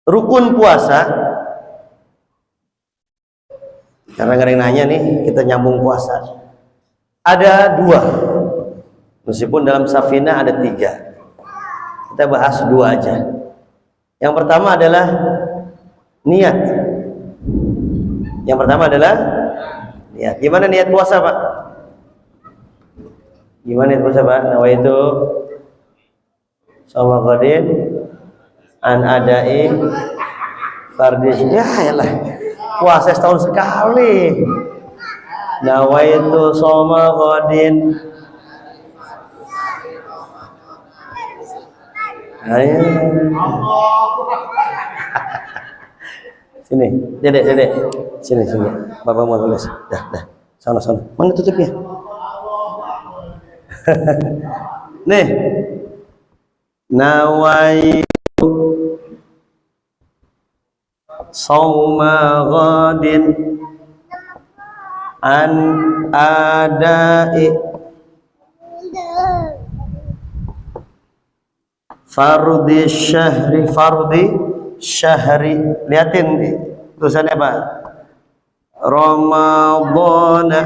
rukun puasa, karena nggak ada yang nanya nih, kita nyambung puasa. Ada 2, meskipun dalam Safinah ada 3. Kita bahas 2 aja. Yang pertama adalah niat. Yang pertama adalah niat. Gimana niat puasa, Pak? Gimana niat puasa, Pak? Nawaitu shauma ghadin an adai fardhi. Ya lah, puasa setahun sekali. Nawaitu shauma ghadin. Ayo. Sini, Dedek. Sini. Bapak mau tulis. Dah. Sana. Mana tutupnya? Nih. Nawaitu shauma ghadin an adai fardhi syahri. Lihatin tulisannya apa? Ramadhana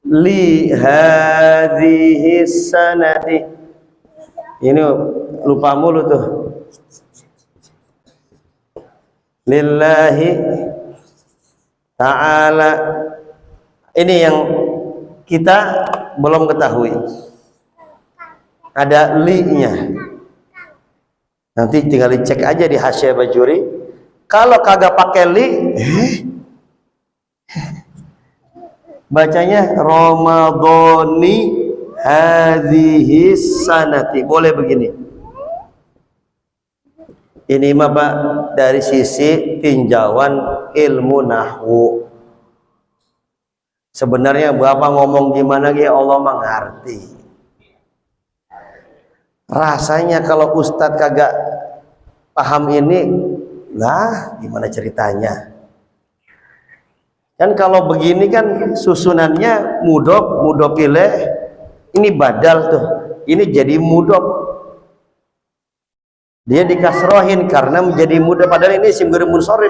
li hadhihi sanati. Ini lupa mulu tuh. Lillahi ta'ala. Ini yang kita belum ketahui. Ada li-nya. Nanti tinggal dicek aja di Hasyiah Bajuri. Kalau kagak pakai li, bacanya Ramadhani hadhihi sanati. Boleh begini. Ini mah Pak dari sisi tinjauan ilmu nahwu. Sebenarnya Bapak ngomong gimana ya Allah mengerti. Rasanya kalau Ustadz kagak paham ini, lah gimana ceritanya? Kan kalau begini kan susunannya mudhof ilaih, ini badal tuh, ini jadi mudhof. Dia dikasrohin karena menjadi mudhof, padahal ini isim ghairi munsharif.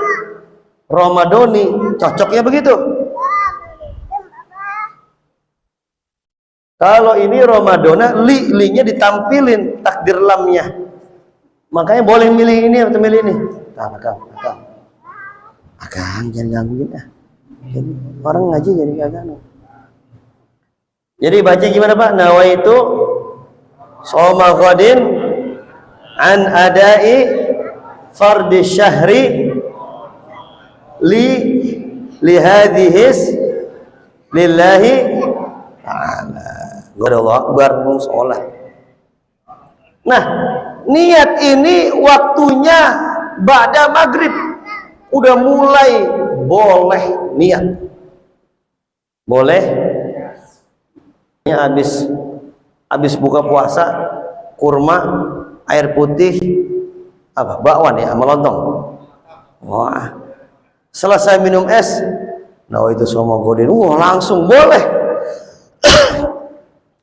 Ramadhani, cocoknya begitu. Kalau ini Ramadhana, li-nya ditampilin takdir lamnya. Makanya boleh milih ini atau milih ini. Akang jangan gangguin ah. Jadi orang ngaji jadi kagak. Jadi baca gimana Pak? Nawaitu shauma ghadin an adai fardhi syahri li hadhis lillahi ta'ala. Allah Akbar, sholat. Nah, niat ini waktunya ba'da maghrib. Udah mulai boleh niat. Boleh. Habis buka puasa, kurma, air putih, apa? Bakwan ya, sama lontong. Wah. Selesai minum es, nah itu semua godin. Langsung boleh.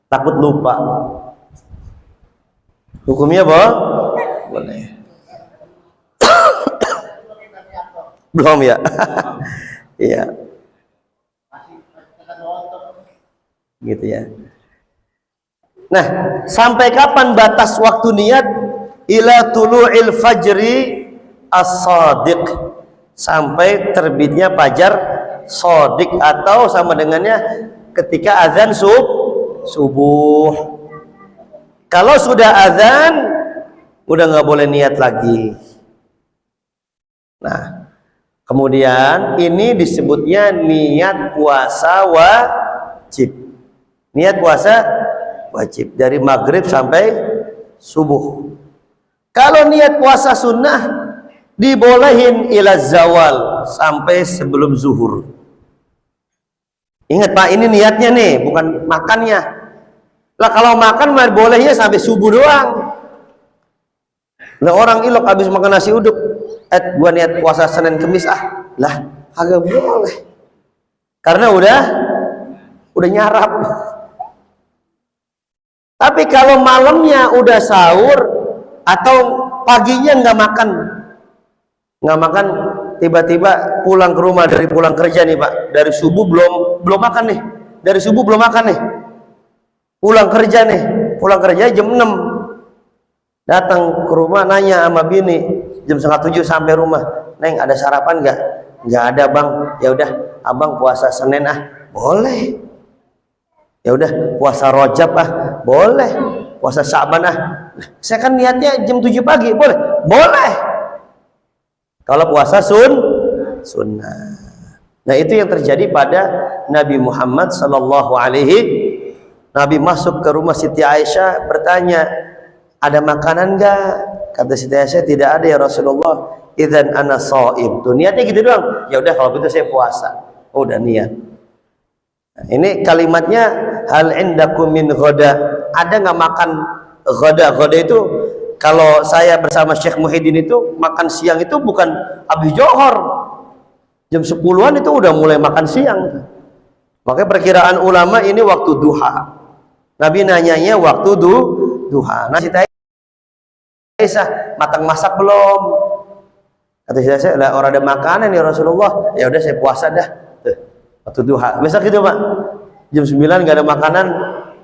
Takut lupa. Hukumnya boleh. Belum ya? Iya. Gitu ya. Nah, sampai kapan batas waktu niat? Ila tulu'il fajri as-shadiq. Sampai terbitnya fajar shadiq, atau sama dengannya ketika azan subuh. Kalau sudah azan udah nggak boleh niat lagi. Nah, kemudian ini disebutnya niat puasa wajib. Niat puasa wajib dari maghrib sampai subuh. Kalau niat puasa sunnah dibolehin ila zawal, sampai sebelum zuhur. Ingat Pak, ini niatnya nih, bukan makannya. Lah kalau makan mah bolehnya sampai subuh doang. Nah orang ilok habis makan nasi uduk, gua niat puasa Senin Kemis lah agak boleh. Karena udah nyarap. Tapi kalau malamnya udah sahur atau paginya nggak makan, nggak makan, tiba-tiba pulang ke rumah dari pulang kerja nih Pak, dari subuh belum makan nih, dari subuh belum makan nih, pulang kerja jam 6, datang ke rumah nanya sama bini jam setengah 7 sampai rumah, Neng ada sarapan nggak ada Bang. Ya udah abang puasa Senin boleh. Ya udah puasa Rajab boleh, puasa Syaban saya kan niatnya jam 7 pagi, boleh kalau puasa sunnah. Nah itu yang terjadi pada Nabi Muhammad sallallahu alaihi. Nabi masuk ke rumah Siti Aisyah, bertanya, ada makanan enggak? Kata Siti Aisyah, tidak ada ya Rasulullah. Idzan ana shaim. Tuh niatnya gitu doang. Ya udah kalau gitu saya puasa. Udah niat. Nah, ini kalimatnya hal indakum min ghada. Ada nggak makan ghada? Ghada itu kalau saya bersama Syekh Muhyiddin itu makan siang itu bukan habis johor. Jam 10-an itu udah mulai makan siang. Makanya perkiraan ulama ini waktu duha. Nabi nanyanya waktu duha. Nah, Siti Aisyah matang masak belum? Kata Siti Aisyah, lah orang ada makanan ya Rasulullah. Ya udah saya puasa dah. Tuh, waktu duha. Besok gitu Pak. Jam 9 nggak ada makanan,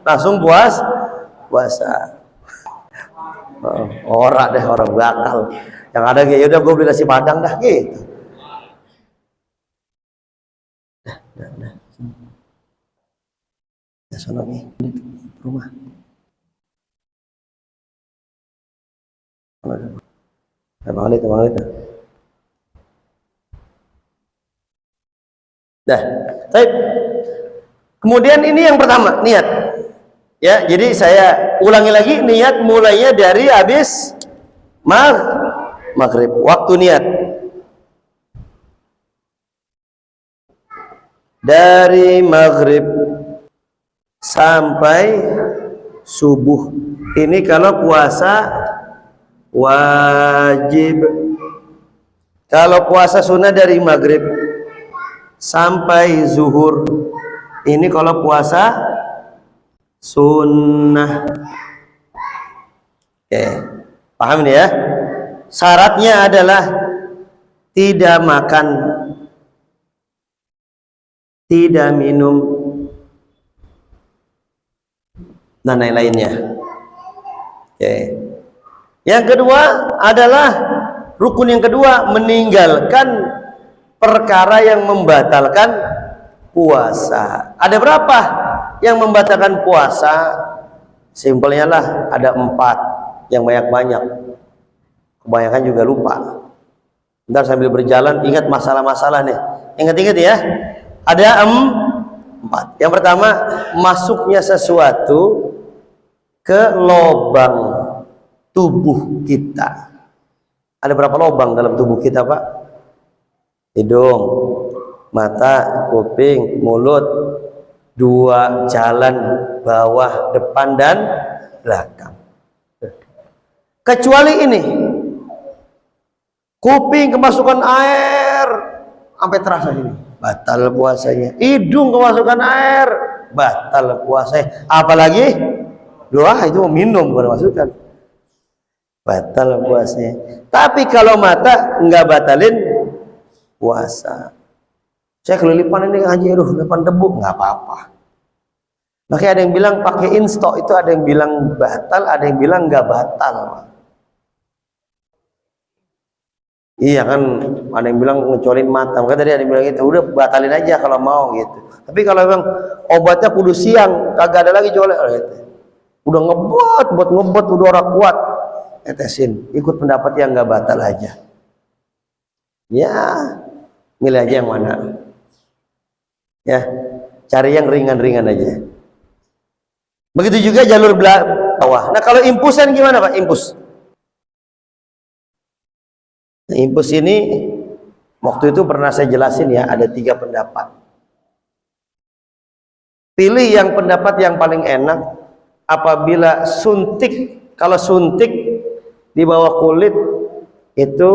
langsung puasa. Orang bakal. Yang ada kayak ya udah gue beli nasi padang dah gitu. Dah. Ya sono nih rumah. Bang. Dah. Baik. Kemudian ini yang pertama, niat. Ya, jadi saya ulangi lagi, niat mulainya dari habis maghrib. Waktu niat. Dari maghrib sampai subuh. Ini kalau puasa wajib. Kalau puasa sunnah dari maghrib sampai zuhur. Ini kalau puasa sunnah. Oke, paham nih ya? Syaratnya adalah tidak makan, tidak minum, dan lain-lainnya. Oke. Yang kedua adalah rukun yang kedua, meninggalkan perkara yang membatalkan puasa. Ada berapa yang membatalkan puasa? Simpelnya lah ada 4. Yang banyak-banyak, kebanyakan juga lupa. Ntar sambil berjalan ingat masalah-masalah nih. Ingat-ingat ya. Ada 4. Yang pertama, masuknya sesuatu ke lubang tubuh kita. Ada berapa lubang dalam tubuh kita Pak? Hidung, mata, kuping, mulut, 2 jalan, bawah, depan, dan belakang. Kecuali ini, kuping kemasukan air sampai terasa ini, batal puasanya. Hidung kemasukan air, batal puasanya. Apalagi doa itu minum bukan masukkan, batal puasanya. Tapi kalau mata nggak batalin puasa. Saya kelilipan ini ngaji, depan debu, nggak apa-apa. Makanya ada yang bilang pakai instok itu, ada yang bilang batal, ada yang bilang nggak batal. Iya kan, ada yang bilang ngecolin mata. Maka tadi ada yang bilang gitu, udah batalin aja kalau mau gitu. Tapi kalau memang obatnya kudu siang, kagak ada lagi colek. Udah ngebot, udah orang kuat, tetesin. Ikut pendapat yang nggak batal aja. Ya, milih aja yang mana. Ya, cari yang ringan-ringan aja. Begitu juga jalur bawah. Nah kalau impusan gimana Pak? Impus ini waktu itu pernah saya jelasin ya, ada 3 pendapat. Pilih yang pendapat yang paling enak apabila suntik. Kalau suntik di bawah kulit itu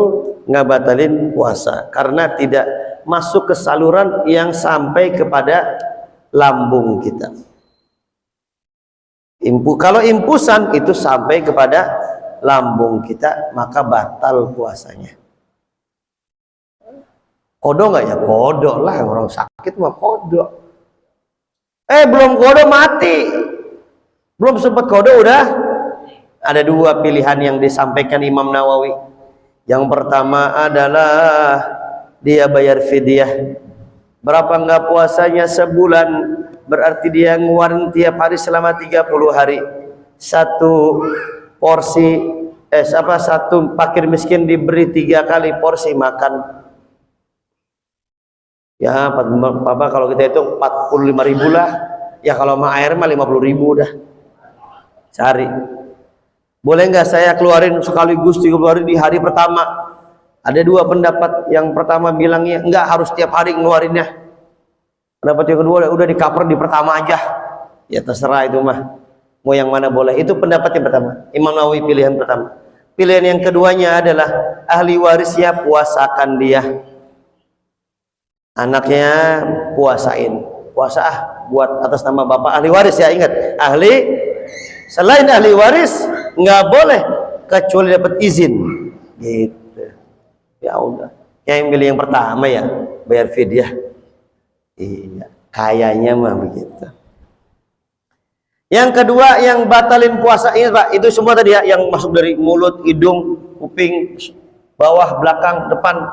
nggak batalin puasa karena tidak masuk ke saluran yang sampai kepada lambung kita. Kalau impusan itu sampai kepada lambung kita, maka batal puasanya. Kodok nggak ya? Kodok lah, orang sakit mah kodok. Belum kodok mati. Belum sempat kodok udah. Ada dua pilihan yang disampaikan Imam Nawawi. Yang pertama adalah dia bayar fidyah. Berapa enggak puasanya sebulan, berarti dia ngeluarin tiap hari selama 30 hari. Satu porsi satu fakir miskin diberi 3 kali porsi makan. Ya, Bapak kalau kita itu 45.000 lah. Ya kalau mah air mah 50.000 dah. Cari. Boleh nggak saya keluarin sekaligus 30 hari di hari pertama? Ada dua pendapat. Yang pertama bilangnya enggak, harus tiap hari ngeluarinnya. Pendapat yang kedua udah di cover di pertama aja. Ya terserah itu mah. Mau yang mana boleh. Itu pendapat yang pertama. Imam Nawawi pilihan pertama. Pilihan yang keduanya adalah ahli warisnya puasakan dia. Anaknya puasain. Puasa buat atas nama bapak ahli waris ya, ingat. Selain ahli waris nggak boleh kecuali dapat izin. Gitu. Ya udah. Yang pilih yang pertama ya, bayar fidyah. Iya, kayaknya mah begitu. Yang kedua yang batalin puasa, ingat Pak, itu semua tadi ya, yang masuk dari mulut, hidung, kuping, bawah, belakang, depan,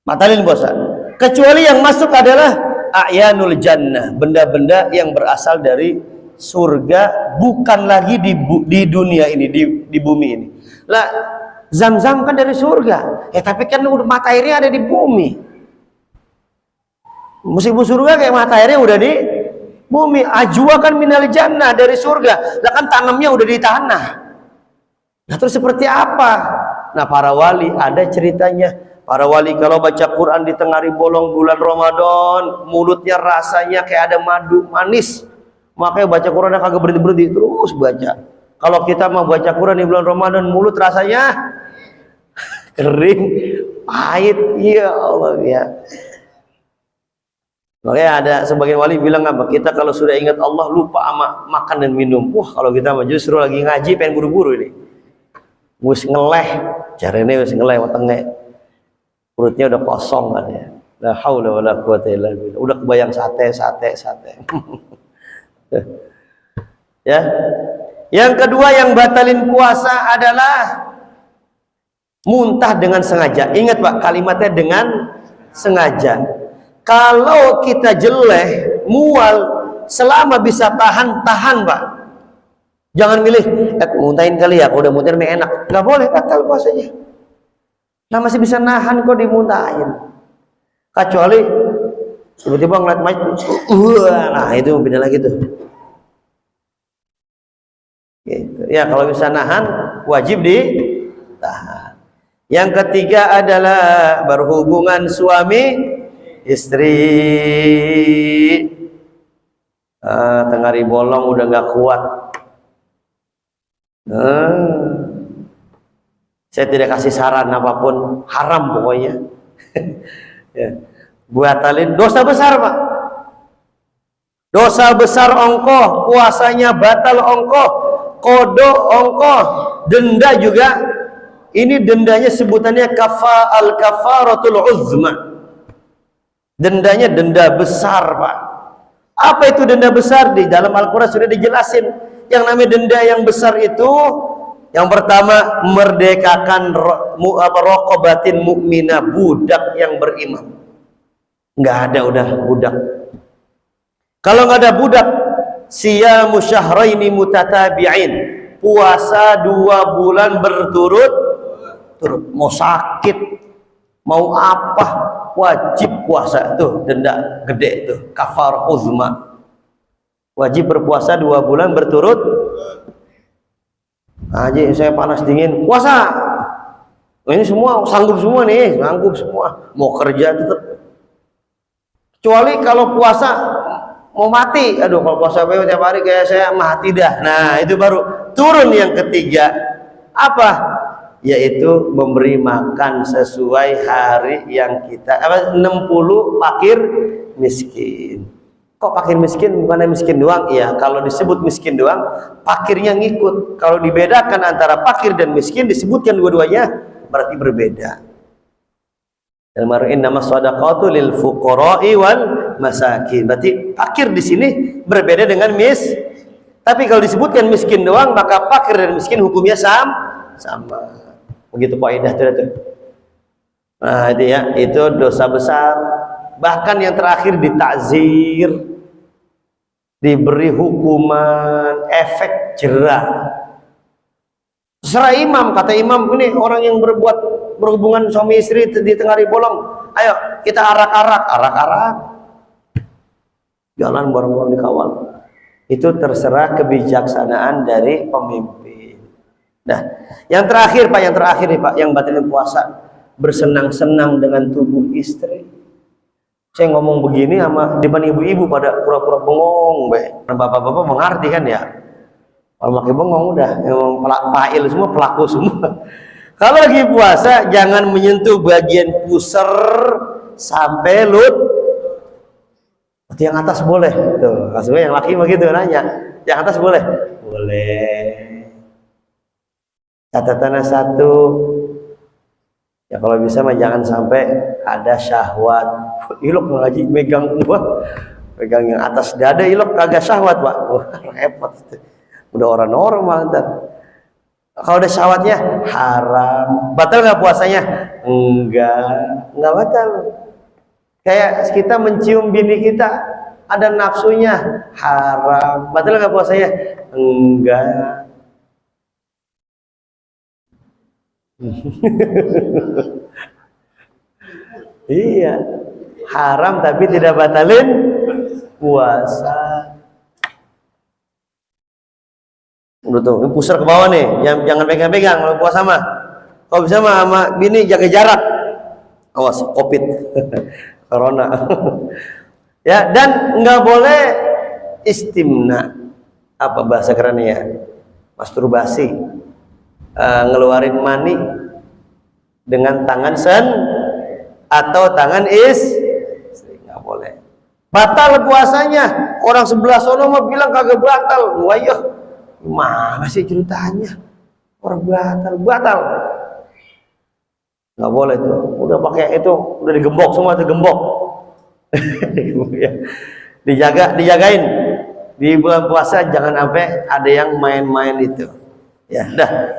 batalin puasa. Kecuali yang masuk adalah a'yanul jannah, benda-benda yang berasal dari surga, bukan lagi di dunia ini, di bumi ini. Lah, Zam-Zam kan dari surga. Tapi kan udah mata airnya ada di bumi. Musim surga kayak mata airnya udah di bumi. Ajwa kan minal jannah, dari surga. Lah kan tanamnya udah di tanah. Nah terus seperti apa? Nah para wali ada ceritanya. Para wali kalau baca Quran di tengah bolong bulan Ramadan, mulutnya rasanya kayak ada madu manis. Makanya baca Qurannya kagak berhenti-berhenti, terus baca. Kalau kita mau baca Quran di bulan Ramadan, mulut rasanya kering, pahit. Ya Allah ya. Makanya ada sebagian wali bilang apa? Kita kalau sudah ingat Allah lupa sama makan dan minum. Wah kalau kita mah justru lagi ngaji pengen buru-buru ini. Wis ngeleh, caranya wis ngeleh wetenge. Perutnya udah kosong kan ya. La haula wala quwata illa billah. Udah kebayang sate. Ya. Yang kedua yang batalin puasa adalah muntah dengan sengaja. Ingat Pak, kalimatnya dengan sengaja. Kalau kita jeleh, mual, selama bisa tahan Pak. Jangan milih, muntahin kali ya, kalau udah muntahin enak. Nggak boleh, batal puasanya. Nah masih bisa nahan kok dimuntahin. Kecuali tiba-tiba ngeliat macet, nah itu beda lagi tuh. Gitu. Ya kalau bisa nahan, wajib ditahan. Yang ketiga adalah berhubungan suami istri. Tengah bolong udah nggak kuat. Saya tidak kasih saran apapun, haram pokoknya. Ya. Batalin dosa besar Pak. Dosa besar ongkoh, puasanya batal ongkoh, kodok ongkoh, denda juga. Ini dendanya sebutannya kafaratul uzma. Dendanya denda besar Pak. Apa itu denda besar? Di dalam Al-Quran sudah dijelasin. Yang namanya denda yang besar itu, yang pertama merdekakan rokobatin mukminah, budak yang beriman. Nggak ada udah budak. Kalau nggak ada budak, siyamu syahraini mutatabi'in, puasa 2 bulan berturut-turut. Mau sakit, mau apa, wajib puasa. Tuh denda gede tuh, kafar uzma. Wajib berpuasa 2 bulan berturut. Haji saya panas dingin, puasa. Ini semua sanggup semua nih, sanggup semua. Mau kerja tetap. Kecuali kalau puasa mau mati, aduh kalau puasa tiap hari kayak saya mati dah. Nah itu baru turun yang ketiga. Apa? Yaitu memberi makan sesuai hari yang kita 60 fakir miskin. Kok fakir miskin bukan miskin doang? Ya kalau disebut miskin doang, fakirnya ngikut. Kalau dibedakan antara fakir dan miskin, disebutkan dua-duanya, berarti berbeda. Innama shadaqatu lil fuqara'i wal masakin. Berarti fakir di sini berbeda dengan tapi kalau disebutkan miskin doang, maka fakir dan miskin hukumnya sama. Begitu kaidah itu. Nah, itu ya, itu dosa besar. Bahkan yang terakhir ditakzir, diberi hukuman efek jerah. Terserah imam, kata imam, ini orang yang berhubungan suami istri di tengah hari bolong, ayo kita arak-arak jalan bareng-bareng dikawal. Itu terserah kebijaksanaan dari pemimpin. Nah, yang terakhir Pak, nih Pak, yang batalin puasa, bersenang-senang dengan tubuh istri. Saya ngomong begini sama depan ibu-ibu pada pura-pura bengong, bapak-bapak mengerti kan ya? Kalau pakai bengong udah, emang pail semua, pelaku semua. Kalau lagi puasa jangan menyentuh bagian pusar sampai yang atas boleh. Tuh, maksudnya yang laki begitu nanya. Yang atas boleh? Boleh. Catatannya satu. Ya kalau bisa mah jangan sampai ada syahwat. Ilok ngaji megang pegang yang atas dada, ilok kagak syahwat, Pak. Wah, repot itu. Udah orang normal ntar. Kalau ada syahwatnya haram. Batal nggak puasanya? Enggak batal. Kayak kita mencium bini kita, ada nafsunya, haram. Batal nggak puasanya? Enggak. Iya, haram tapi tidak batalin puasa. Udah tuh, ini pusar ke bawah nih, jangan pegang-pegang kalau puasa mah. Kalau bisa mah sama bini jaga jarak. Awas, COVID, corona. Ya, dan nggak boleh istimna, apa bahasa kerennya ya, masturbasi, ngeluarin mani dengan tangan atau tangan nggak boleh. Batal puasanya. Orang sebelah sono mah bilang kagak batal. Wah, gimana sih ceritanya? Orang batal. Nggak boleh tuh. Udah pakai itu, udah digembok semua, digembok. Dijagain. Di bulan puasa jangan sampai ada yang main-main itu. Ya, dah.